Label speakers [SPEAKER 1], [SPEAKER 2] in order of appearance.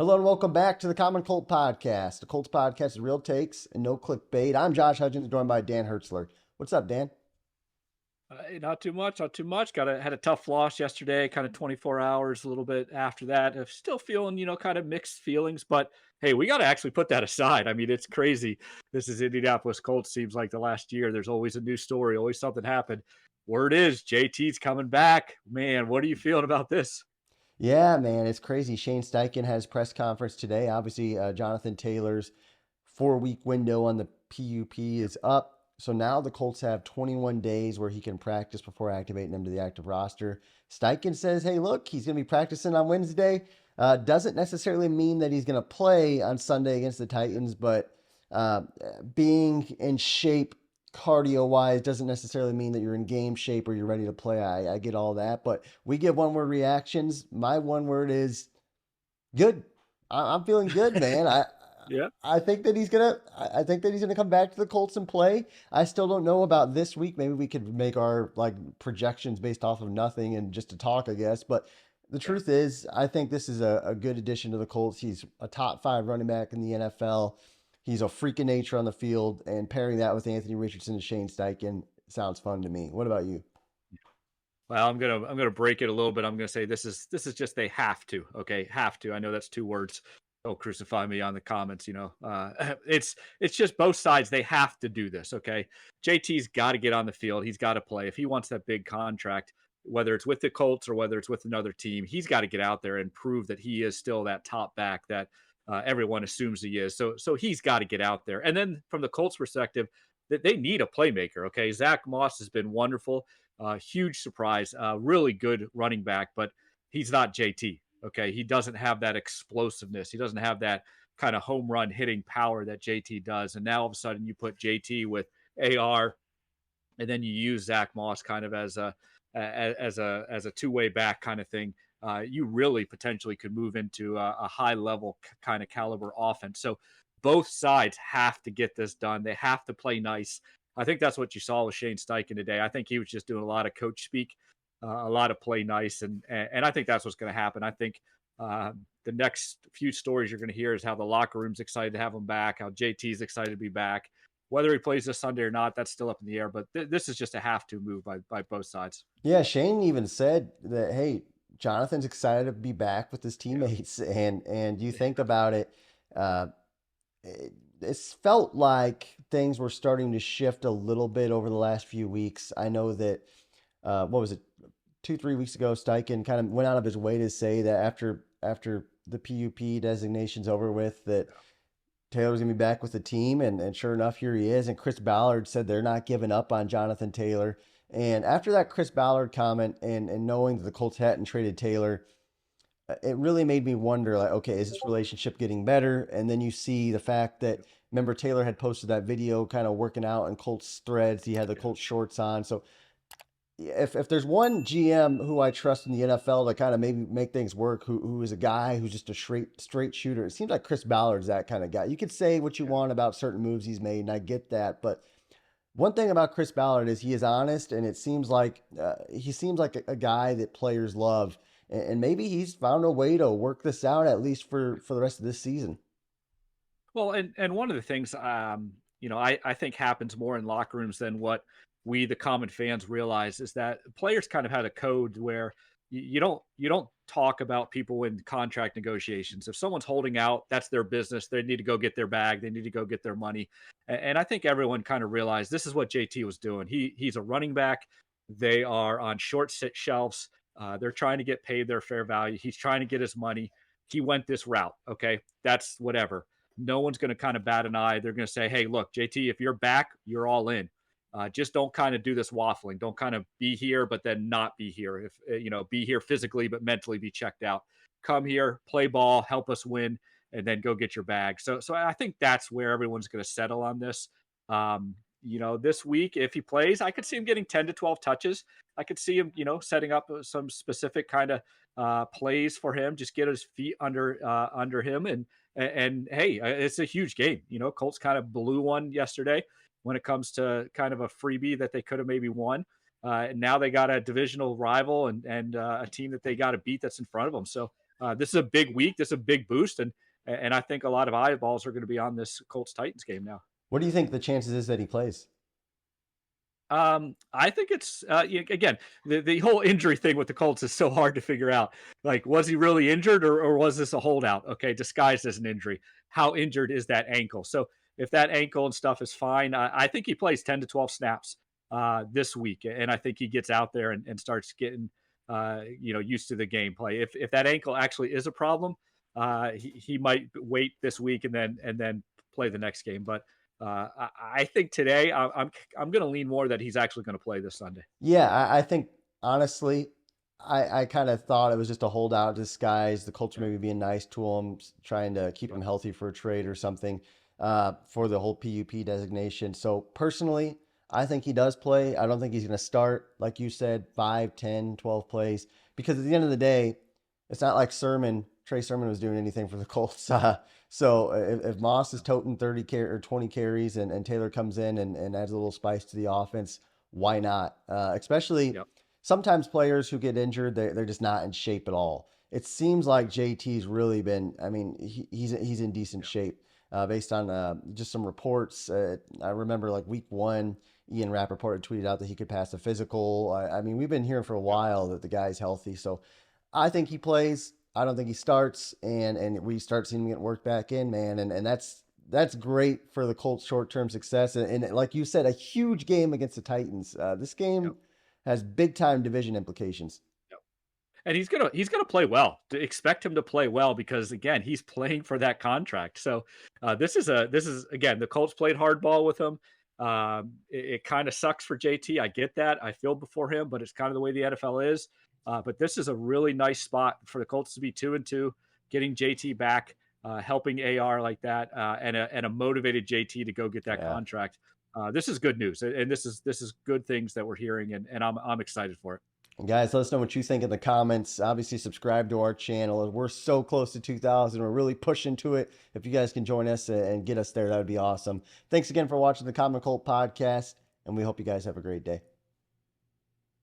[SPEAKER 1] Hello and welcome back to the Common Colt Podcast. The Colts Podcast is real takes and no clickbait. I'm Josh Hudgens, joined by Dan Hertzler. What's up, Dan?
[SPEAKER 2] Not too much, not too much. Had a tough loss yesterday, kind of 24 hours, a little bit after that. I'm still feeling, kind of mixed feelings, but hey, we got to actually put that aside. I mean, it's crazy. This is Indianapolis Colts. Seems like the last year, there's always a new story, always something happened. Word is JT's coming back. Man, what are you feeling about this?
[SPEAKER 1] Yeah, man, it's crazy. Shane Steichen has press conference today. Obviously, Jonathan Taylor's 4-week window on the PUP is up. So now the Colts have 21 days where he can practice before activating him to the active roster. Steichen says, hey, look, he's going to be practicing on Wednesday. Doesn't necessarily mean that he's going to play on Sunday against the Titans, but uh, being in shape cardio wise doesn't necessarily mean that you're in game shape or you're ready to play. I get all that, but we give one word reactions. My one word is good. I'm feeling good, man.
[SPEAKER 2] Yeah.
[SPEAKER 1] I think that he's gonna. I think that he's gonna come back to the Colts and play. I still don't know about this week. Maybe we could make our like projections based off of nothing and just to talk, I guess. But the
[SPEAKER 2] Yeah.
[SPEAKER 1] truth is, I think this is a good addition to the Colts. He's a top 5 running back in the NFL. He's a freak of nature on the field, and pairing that with Anthony Richardson and Shane Steichen sounds fun to me. What about you?
[SPEAKER 2] Well, I'm gonna break it a little bit. I'm gonna say this is just they have to. Okay, have to. I know that's 2 words. Don't crucify me on the comments. It's just both sides. They have to do this. Okay, JT's got to get on the field. He's got to play if he wants that big contract. Whether it's with the Colts or whether it's with another team, he's got to get out there and prove that he is still that top back that everyone assumes he is. So he's got to get out there. And then from the Colts' perspective, that they need a playmaker. Okay, Zach Moss has been wonderful. Huge surprise, really good running back, but he's not JT. Okay, he doesn't have that explosiveness. He doesn't have that kind of home run hitting power that JT does. And now all of a sudden you put JT with AR, and then you use Zach Moss kind of as a two-way back kind of thing. You really potentially could move into a high level kind of caliber offense. So both sides have to get this done. They have to play nice. I think that's what you saw with Shane Steichen today. I think he was just doing a lot of coach speak, a lot of play nice, and I think that's what's going to happen. I think the next few stories you're going to hear is how the locker room's excited to have him back, how JT's excited to be back. Whether he plays this Sunday or not, that's still up in the air. But this is just a have to move by both sides.
[SPEAKER 1] Yeah, Shane even said that, hey, Jonathan's excited to be back with his
[SPEAKER 2] Yeah.
[SPEAKER 1] teammates, and you think about it, uh, it's felt like things were starting to shift a little bit over the last few weeks. I know that what was it, 2 3 weeks ago, Steichen kind of went out of his way to say that after the PUP designation's over with, that Taylor's gonna be back with the team, and sure enough, here he is. And Chris Ballard said they're not giving up on Jonathan Taylor. And after that Chris Ballard comment and knowing that the Colts hadn't traded Taylor, it really made me wonder, like, okay, is this relationship getting better? And then you see the fact that, remember, Taylor had posted that video kind of working out in Colts threads. He had the Colts shorts on. So if there's one GM who I trust in the NFL to kind of maybe make things work, who is a guy who's just a straight shooter, it seems like Chris Ballard's that kind of guy. You could say what you want about certain moves he's made, and I get that, but one thing about Chris Ballard is he is honest, and it seems like he seems like a guy that players love, and maybe he's found a way to work this out at least for the rest of this season.
[SPEAKER 2] Well, and one of the things, I think happens more in locker rooms than what we, the common fans, realize is that players kind of had a code where you don't talk about people in contract negotiations. If someone's holding out, that's their business. They need to go get their bag. They need to go get their money. And I think everyone kind of realized this is what JT was doing. He's a running back. They are on short sit shelves. They're trying to get paid their fair value. He's trying to get his money. He went this route. Okay, that's whatever. No one's going to kind of bat an eye. They're going to say, hey, look, JT, if you're back, you're all in. Just don't kind of do this waffling. Don't kind of be here, but then not be here. If be here physically, but mentally be checked out. Come here, play ball, help us win, and then go get your bag. So I think that's where everyone's going to settle on this. This week, if he plays, I could see him getting 10 to 12 touches. I could see him, setting up some specific kind of plays for him. Just get his feet under him, and hey, it's a huge game. Colts kind of blew one yesterday when it comes to kind of a freebie that they could have maybe won. And now they got a divisional rival and a team that they got to beat that's in front of them. So this is a big week. This is a big boost, and I think a lot of eyeballs are going to be on this Colts Titans game now.
[SPEAKER 1] What do you think the chances is that he plays?
[SPEAKER 2] I think it's again the whole injury thing with the Colts is so hard to figure out. Like, was he really injured or was this a holdout? Okay, disguised as an injury. How injured is that ankle? So if that ankle and stuff is fine, I think he plays 10 to 12 snaps this week, and I think he gets out there and starts getting used to the gameplay. If that ankle actually is a problem, he might wait this week and then play the next game, but. I think today I'm going to lean more that he's actually going to play this Sunday.
[SPEAKER 1] Yeah, I think honestly, I kind of thought it was just a holdout disguise. The Colts maybe being nice to him, trying to keep him healthy for a trade or something for the whole PUP designation. So personally, I think he does play. I don't think he's going to start, like you said, 5, 10, 12 plays, because at the end of the day, it's not like Trey Sermon was doing anything for the Colts. So if Moss is toting 20 carries and Taylor comes in and adds a little spice to the offense, why not? Especially sometimes players who get injured, they're just not in shape at all. It seems like JT's really been, I mean, he's in decent shape based on just some reports. I remember like week 1, Ian Rappaport had tweeted out that he could pass a physical. I mean, we've been hearing for a while that the guy's healthy. So I think he plays. I don't think he starts, and we start seeing him get worked back in, man, and that's great for the Colts' short-term success. And like you said, a huge game against the Titans. This game has big-time division implications.
[SPEAKER 2] And he's gonna play well. To expect him to play well because again, he's playing for that contract. So this is again, the Colts played hardball with him. It kind of sucks for JT. I get that. I feel before him, but it's kind of the way the NFL is. But this is a really nice spot for the Colts to be 2-2, getting JT back, helping AR like that, and a motivated JT to go get that contract. This is good news, and this is good things that we're hearing, and I'm excited for it.
[SPEAKER 1] Guys, let us know what you think in the comments. Obviously, subscribe to our channel. We're so close to 2,000. We're really pushing to it. If you guys can join us and get us there, that would be awesome. Thanks again for watching the Common Colt Podcast, and we hope you guys have a great day.